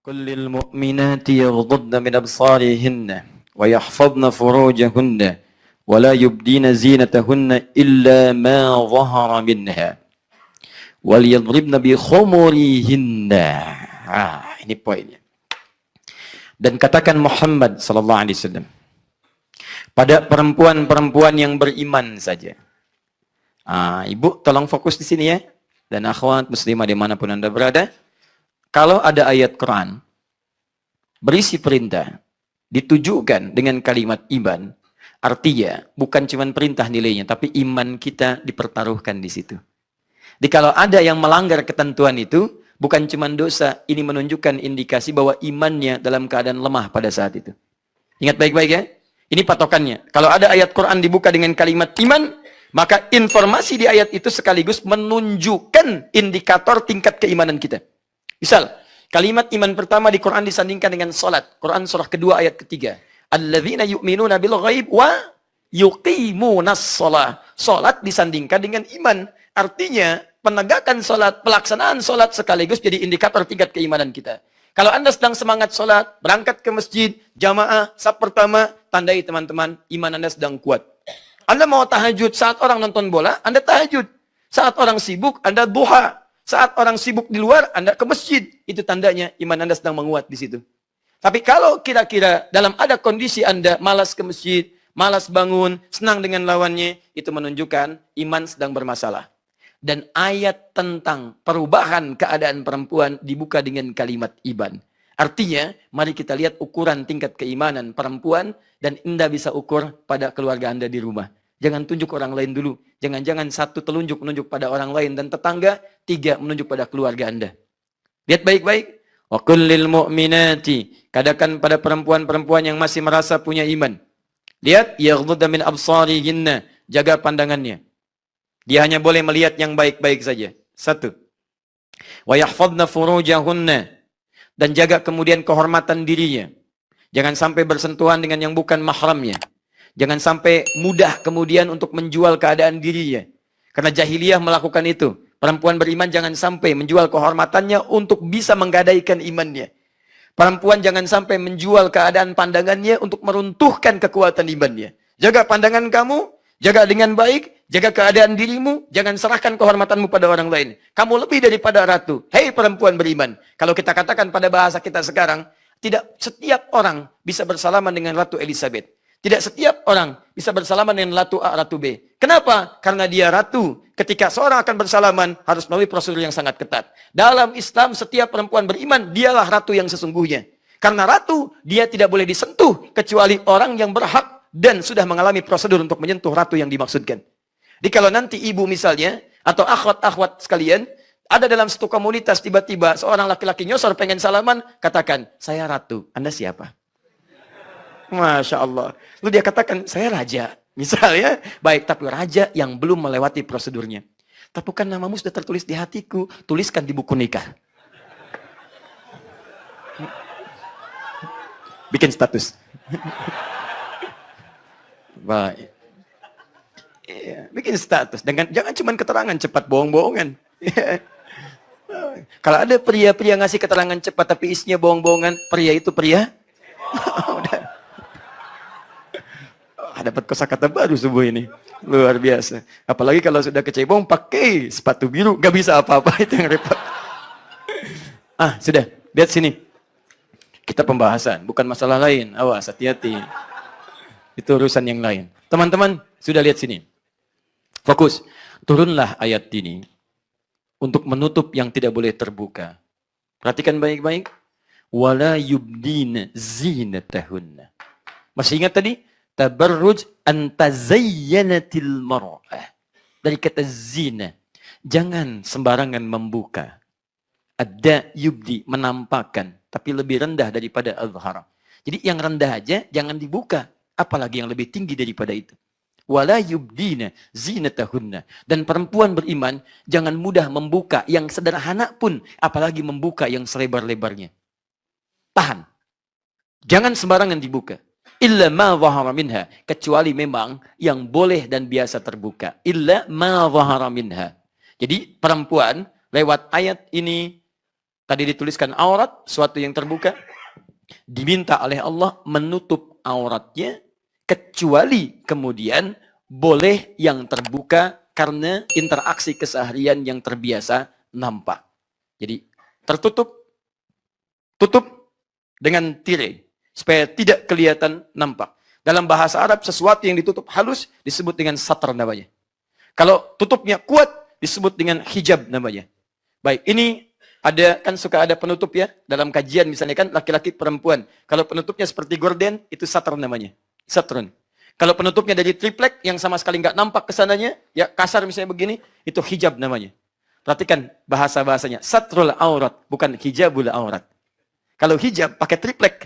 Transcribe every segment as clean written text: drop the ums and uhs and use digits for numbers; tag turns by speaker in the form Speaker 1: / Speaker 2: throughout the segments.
Speaker 1: قل للمؤمنات يغضضن من أبصارهن ويحفظن فروجهن ولا يبدين زينتهن إلا ما ظهر منها وليضربن بخمرهن. Ini poinnya. Dan katakan Muhammad sallallahu alaihi wasallam pada perempuan-perempuan yang beriman saja. Ibu tolong fokus di sini ya, dan akhwat muslimah dimanapun Anda berada. Kalau ada ayat Quran berisi perintah ditujukan dengan kalimat iman, artinya bukan cuma perintah nilainya, tapi iman kita dipertaruhkan di situ. Jadi kalau ada yang melanggar ketentuan itu, bukan cuma dosa, ini menunjukkan indikasi bahwa imannya dalam keadaan lemah pada saat itu. Ingat baik-baik ya, ini patokannya. Kalau ada ayat Quran dibuka dengan kalimat iman, maka informasi di ayat itu sekaligus menunjukkan indikator tingkat keimanan kita. Misal, kalimat iman pertama di Quran disandingkan dengan salat. Quran surah kedua ayat ketiga. Alladzina yu'minuna bil ghaib wa yuqimunas shalah. Salat disandingkan dengan iman. Artinya, penegakan salat, pelaksanaan salat sekaligus jadi indikator tingkat keimanan kita. Kalau Anda sedang semangat salat, berangkat ke masjid, jamaah, saf pertama, tandai teman-teman, iman Anda sedang kuat. Anda mau tahajud saat orang nonton bola, Anda tahajud. Saat orang sibuk, Anda duha. Saat orang sibuk di luar, Anda ke masjid. Itu tandanya iman Anda sedang menguat di situ. Tapi kalau kira-kira dalam ada kondisi Anda malas ke masjid, malas bangun, senang dengan lawannya, itu menunjukkan iman sedang bermasalah. Dan ayat tentang perubahan keadaan perempuan dibuka dengan kalimat iman. Artinya, mari kita lihat ukuran tingkat keimanan perempuan dan Anda bisa ukur pada keluarga Anda di rumah. Jangan tunjuk orang lain dulu. Jangan-jangan satu telunjuk menunjuk pada orang lain dan tetangga, tiga menunjuk pada keluarga Anda. Lihat baik-baik. Wa kullil mu'minati. Katakan pada perempuan-perempuan yang masih merasa punya iman. Lihat, yaghdudna min absarihinna. Jaga pandangannya. Dia hanya boleh melihat yang baik-baik saja. Satu. Wa yahfadna furujahunna. Dan jaga kemudian kehormatan dirinya. Jangan sampai bersentuhan dengan yang bukan mahramnya. Jangan sampai mudah kemudian untuk menjual keadaan dirinya. Karena jahiliyah melakukan itu. Perempuan beriman jangan sampai menjual kehormatannya untuk bisa menggadaikan imannya. Perempuan jangan sampai menjual keadaan pandangannya untuk meruntuhkan kekuatan imannya. Jaga pandangan kamu, jaga dengan baik, jaga keadaan dirimu, jangan serahkan kehormatanmu pada orang lain. Kamu lebih daripada ratu. Hei perempuan beriman. Kalau kita katakan pada bahasa kita sekarang, tidak setiap orang bisa bersalaman dengan Ratu Elizabeth. Tidak setiap orang bisa bersalaman dengan Ratu A, Ratu B. Kenapa? Karena dia ratu. Ketika seorang akan bersalaman, harus melalui prosedur yang sangat ketat. Dalam Islam, setiap perempuan beriman, dialah ratu yang sesungguhnya. Karena ratu, dia tidak boleh disentuh, kecuali orang yang berhak dan sudah mengalami prosedur untuk menyentuh ratu yang dimaksudkan. Jadi kalau nanti ibu misalnya, atau akhwat-akhwat sekalian, ada dalam satu komunitas, tiba-tiba seorang laki-laki nyosor pengen salaman, katakan, saya ratu, Anda siapa? Masya Allah. Lalu dia katakan, saya raja. Misalnya, baik, tapi raja yang belum melewati prosedurnya. Tapi kan namamu sudah tertulis di hatiku, tuliskan di buku nikah. Bikin status. Baik. Ya, bikin status. Jangan cuma keterangan cepat, bohong-bohongan. Kalau ada pria-pria ngasih keterangan cepat, tapi isinya bohong-bohongan, pria itu pria? Udah. Dapat kosakata baru subuh ini. Luar biasa. Apalagi kalau sudah kecebong pakai sepatu biru, gak bisa apa-apa, itu yang repot. Sudah. Lihat sini. Kita pembahasan, bukan masalah lain. Awas, hati-hati. Itu urusan yang lain. Teman-teman, sudah lihat sini. Fokus. Turunlah ayat ini untuk menutup yang tidak boleh terbuka. Perhatikan baik-baik. Wala yubdina zinatahunna. Masih ingat tadi? Tabarruj antazayyanatil mar'ah. Dari kata zina. Jangan sembarangan membuka. Ada yubdi, menampakkan. Tapi lebih rendah daripada azhar. Jadi yang rendah aja jangan dibuka. Apalagi yang lebih tinggi daripada itu. Wala yubdina zinatahunna. Dan perempuan beriman jangan mudah membuka yang sederhana pun. Apalagi membuka yang selebar-lebarnya. Tahan. Jangan sembarangan dibuka. Illa ma zahara minha. Kecuali memang yang boleh dan biasa terbuka. Illa ma zahara minha. Jadi perempuan lewat ayat ini Tadi dituliskan aurat, suatu yang terbuka. Diminta oleh Allah menutup auratnya, kecuali kemudian boleh yang terbuka karena interaksi keseharian yang terbiasa nampak. Jadi tertutup, tutup dengan tirai supaya tidak kelihatan nampak. Dalam bahasa Arab sesuatu yang ditutup halus disebut dengan satr namanya. Kalau tutupnya kuat disebut dengan hijab namanya. Baik, ini ada kan suka ada penutup ya dalam kajian misalnya kan laki-laki perempuan. Kalau penutupnya seperti gorden itu satr namanya. Satrun. Kalau penutupnya dari triplek yang sama sekali nggak nampak kesananya, ya kasar misalnya begini, itu hijab namanya. Perhatikan bahasa-bahasanya. Satrul aurat, bukan hijabul aurat. Kalau hijab pakai triplek.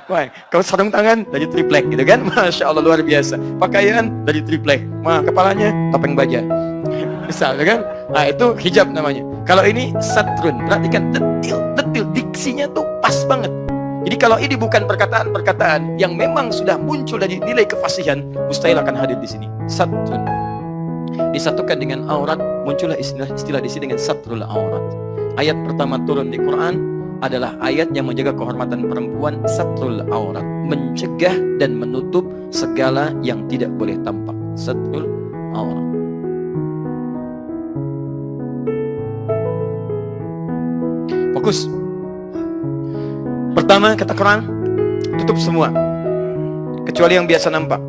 Speaker 1: Wah, kalau sarung tangan dari triplek gitu kan. Masya Allah luar biasa. Pakaian dari triplek. Kepalanya topeng baja. Misal kan. Nah itu hijab namanya. Kalau ini satrun, perhatikan detil diksinya tuh pas banget. Jadi kalau ini bukan perkataan-perkataan yang memang sudah muncul dari nilai kefasihan, mustahil akan hadir di sini. Satrun. Disatukan dengan aurat, muncullah istilah di sini dengan satrul aurat. Ayat pertama turun di Quran adalah ayat yang menjaga kehormatan perempuan, satrul aurat, mencegah dan menutup segala yang tidak boleh tampak. Satrul aurat. Fokus. Pertama kata Quran, tutup semua kecuali yang biasa nampak.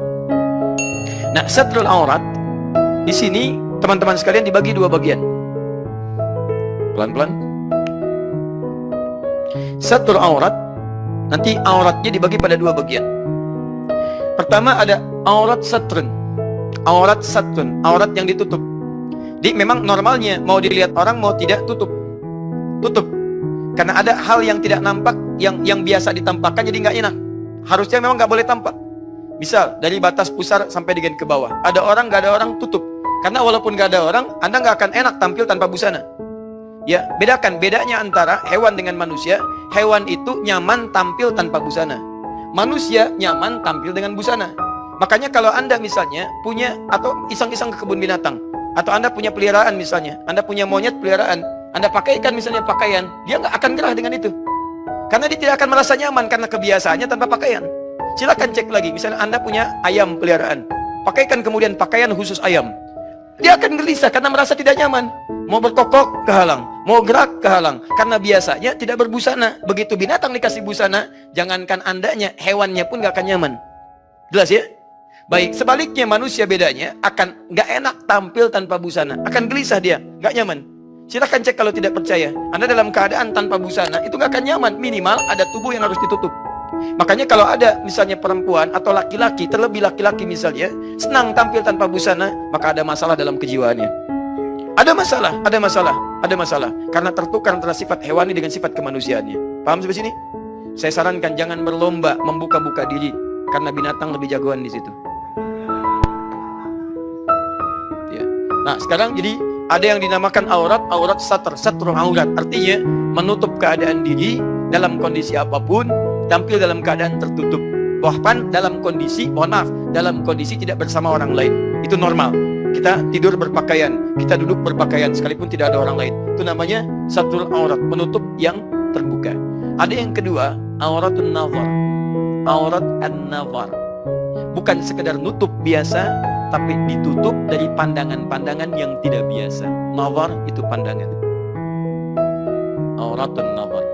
Speaker 1: Nah, satrul aurat di sini teman-teman sekalian dibagi dua bagian. Pelan-pelan. Satrul aurat nanti auratnya dibagi pada dua bagian. Pertama ada aurat satrun. Aurat satrun, aurat yang ditutup. Jadi memang normalnya mau dilihat orang mau tidak tutup. Tutup. Karena ada hal yang tidak nampak yang biasa ditampakkan jadi nggak enak. Harusnya memang nggak boleh tampak. Misal dari batas pusar sampai dengan ke bawah. Ada orang nggak ada orang tutup. Karena walaupun nggak ada orang, Anda nggak akan enak tampil tanpa busana. Ya, bedakan bedanya antara hewan dengan manusia. Hewan itu nyaman tampil tanpa busana. Manusia nyaman tampil dengan busana. Makanya kalau Anda misalnya punya atau iseng-iseng ke kebun binatang, atau Anda punya peliharaan misalnya, Anda punya monyet peliharaan, Anda pakaikan misalnya pakaian, dia nggak akan gerah dengan itu. Karena dia tidak akan merasa nyaman karena kebiasaannya tanpa pakaian. Silakan cek lagi, misalnya Anda punya ayam peliharaan, pakaikan kemudian pakaian khusus ayam. Dia akan gelisah karena merasa tidak nyaman. Mau berkokok, kehalang. Mau gerak, kehalang. Karena biasanya tidak berbusana. Begitu binatang dikasih busana, jangankan Andanya, hewannya pun nggak akan nyaman. Jelas ya? Baik, sebaliknya manusia bedanya akan nggak enak tampil tanpa busana. Akan gelisah dia, nggak nyaman. Silahkan cek kalau tidak percaya. Anda dalam keadaan tanpa busana itu nggak akan nyaman. Minimal ada tubuh yang harus ditutup. Makanya kalau ada misalnya perempuan atau laki-laki, terlebih laki-laki misalnya, senang tampil tanpa busana, maka ada masalah dalam kejiwaannya. Ada masalah, ada masalah, ada masalah. Karena tertukar antara sifat hewani dengan sifat kemanusiaannya. Paham sampai sini? Saya sarankan jangan berlomba membuka-buka diri, karena binatang lebih jagoan di situ. Ya. Nah sekarang jadi ada yang dinamakan aurat satr, satrul aurat. Artinya menutup keadaan diri dalam kondisi apapun, tampil dalam keadaan tertutup. Bahkan dalam kondisi, mohon maaf, dalam kondisi tidak bersama orang lain. Itu normal. Kita tidur berpakaian, kita duduk berpakaian sekalipun tidak ada orang lain. Itu namanya satrul aurat, menutup yang terbuka. Ada yang kedua, auratun nazar. Aurat an-nazar. Bukan sekedar nutup biasa, tapi ditutup dari pandangan-pandangan yang tidak biasa. Nazar itu pandangan. Auratun nazar.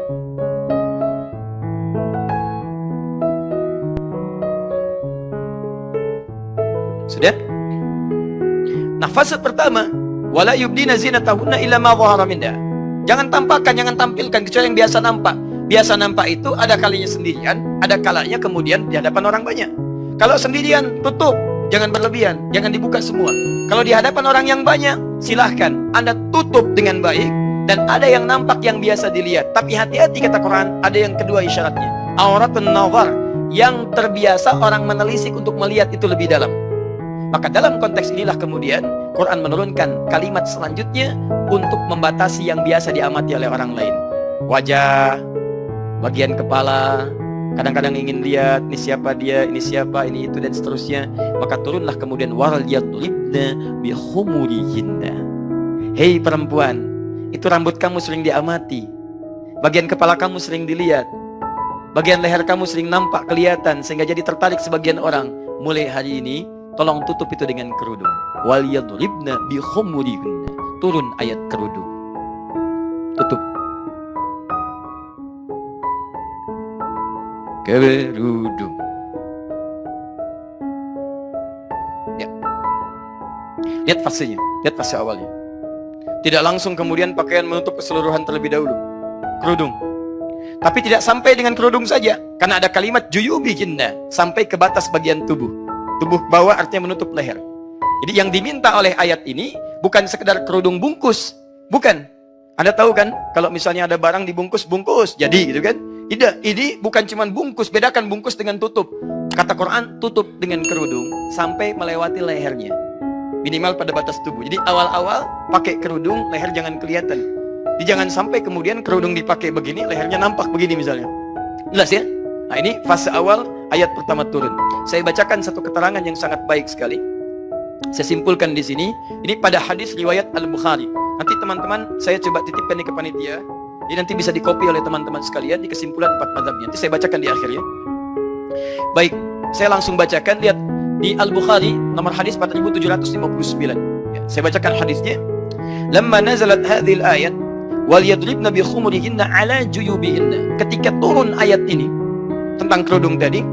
Speaker 1: Sudah? Nah, fase pertama, wala yubdina zinatahunna illa ma dhahara minha. Jangan tampakkan, jangan tampilkan kecuali yang biasa nampak. Biasa nampak itu ada kalinya sendirian, ada kalanya kemudian di hadapan orang banyak. Kalau sendirian, tutup, jangan berlebihan, jangan dibuka semua. Kalau di hadapan orang yang banyak, silahkan Anda tutup dengan baik. Dan ada yang nampak yang biasa dilihat. Tapi hati-hati kata Quran, ada yang kedua isyaratnya. Auratun nazar, yang terbiasa orang menelisik untuk melihat itu lebih dalam. Maka dalam konteks inilah kemudian Quran menurunkan kalimat selanjutnya untuk membatasi yang biasa diamati oleh orang lain. Wajah, bagian kepala, kadang-kadang ingin lihat ini siapa dia, ini siapa, ini itu dan seterusnya. Maka turunlah kemudian wal yadribna bihumurihinna. Hei perempuan, itu rambut kamu sering diamati, bagian kepala kamu sering dilihat, bagian leher kamu sering nampak kelihatan sehingga jadi tertarik sebagian orang. Mulai hari ini tolong tutup itu dengan kerudung. Wal yadribna bi khumurihinna. Turun ayat kerudung. Tutup. Kerudung. Ya. Lihat fasenya, lihat fase awalnya. Tidak langsung kemudian pakaian menutup keseluruhan terlebih dahulu. Kerudung. Tapi tidak sampai dengan kerudung saja, karena ada kalimat juyubihinna, sampai ke batas bagian tubuh. Tubuh bawah artinya menutup leher. Jadi yang diminta oleh ayat ini bukan sekedar kerudung bungkus, bukan. Anda tahu kan, kalau misalnya ada barang dibungkus, bungkus, jadi gitu kan? Tidak, ini bukan cuma bungkus, bedakan bungkus dengan tutup. Kata Quran, tutup dengan kerudung sampai melewati lehernya. Minimal pada batas tubuh. Jadi awal-awal pakai kerudung, leher jangan kelihatan. Jadi jangan sampai kemudian kerudung dipakai begini, lehernya nampak begini misalnya. Jelas ya? Nah ini fase awal ayat pertama turun. Saya bacakan satu keterangan yang sangat baik sekali. Saya simpulkan di sini. Ini pada hadis riwayat Al-Bukhari. Nanti teman-teman saya coba titipkan di ke panitia. Jadi nanti bisa dikopi oleh teman-teman sekalian di kesimpulan 4 mazhabnya. Nanti saya bacakan di akhir ya. Baik, saya langsung bacakan. Lihat di Al-Bukhari nomor hadis 4759. Ya, saya bacakan hadisnya. Lamma nazalat hadhil ayat wal yadribna bi khumurihinna ala juyubihinna. Ketika turun ayat ini tentang kerudung tadi,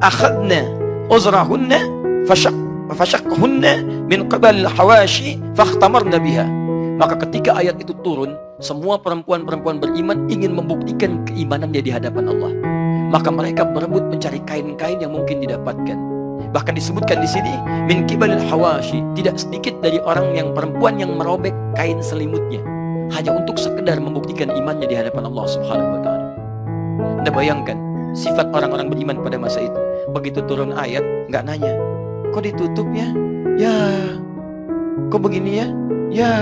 Speaker 1: akhadna uzrahunna fashaqqahunna min qabal hawashi fakhtamarna biha. Maka ketika ayat itu turun, semua perempuan-perempuan beriman ingin membuktikan keimanannya di hadapan Allah. Maka mereka berebut mencari kain-kain yang mungkin didapatkan. Bahkan disebutkan di sini min qibalil hawashi, tidak sedikit dari orang yang perempuan yang merobek kain selimutnya hanya untuk sekedar membuktikan imannya di hadapan Allah Subhanahu wa taala. Anda bayangkan sifat orang-orang beriman pada masa itu. Begitu turun ayat, nggak nanya, kok ditutup ya? Ya. Kok begini ya? Ya.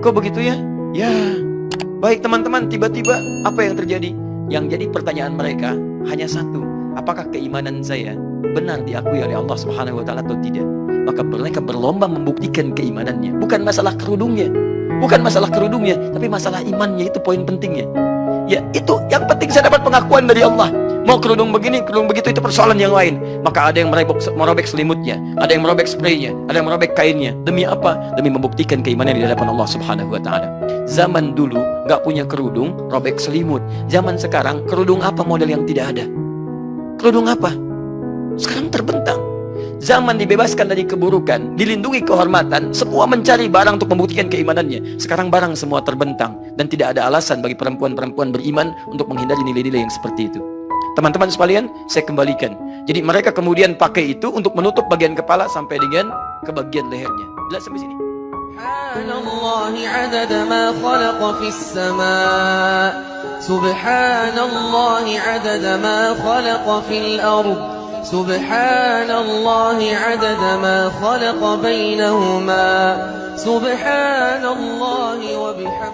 Speaker 1: Kok begitu ya? Ya. Baik teman-teman, tiba-tiba apa yang terjadi? Yang jadi pertanyaan mereka hanya satu, apakah keimanan saya benar diakui oleh Allah Subhanahu wa taala atau tidak? Maka mereka berlomba membuktikan keimanannya. Bukan masalah kerudungnya, bukan masalah kerudungnya, tapi masalah imannya, itu poin pentingnya. Ya, itu yang penting, saya dapat pengakuan dari Allah. Mau kerudung begini, kerudung begitu, itu persoalan yang lain. Maka ada yang merobek selimutnya, ada yang merobek spraynya, ada yang merobek kainnya. Demi apa? Demi membuktikan keimanan di hadapan Allah Subhanahu wa taala. Zaman dulu nggak punya kerudung, robek selimut. Zaman sekarang kerudung apa model yang tidak ada? Kerudung apa? Sekarang terbentang. Zaman dibebaskan dari keburukan, dilindungi kehormatan, semua mencari barang untuk membuktikan keimanannya. Sekarang barang semua terbentang, dan tidak ada alasan bagi perempuan-perempuan beriman untuk menghindari nilai-nilai yang seperti itu. Teman-teman sekalian, saya kembalikan. Jadi mereka kemudian pakai itu untuk menutup bagian kepala sampai dengan ke bagian lehernya. Jelas sampai sini?
Speaker 2: Subhanallahi 'adada ma khalaqa fis samaa. Subhanallahi 'adada ma khalaqa fil ardh. Subhanallahi 'adada ma khalaqa bainahuma. Subhanallahi wa bihamdihi.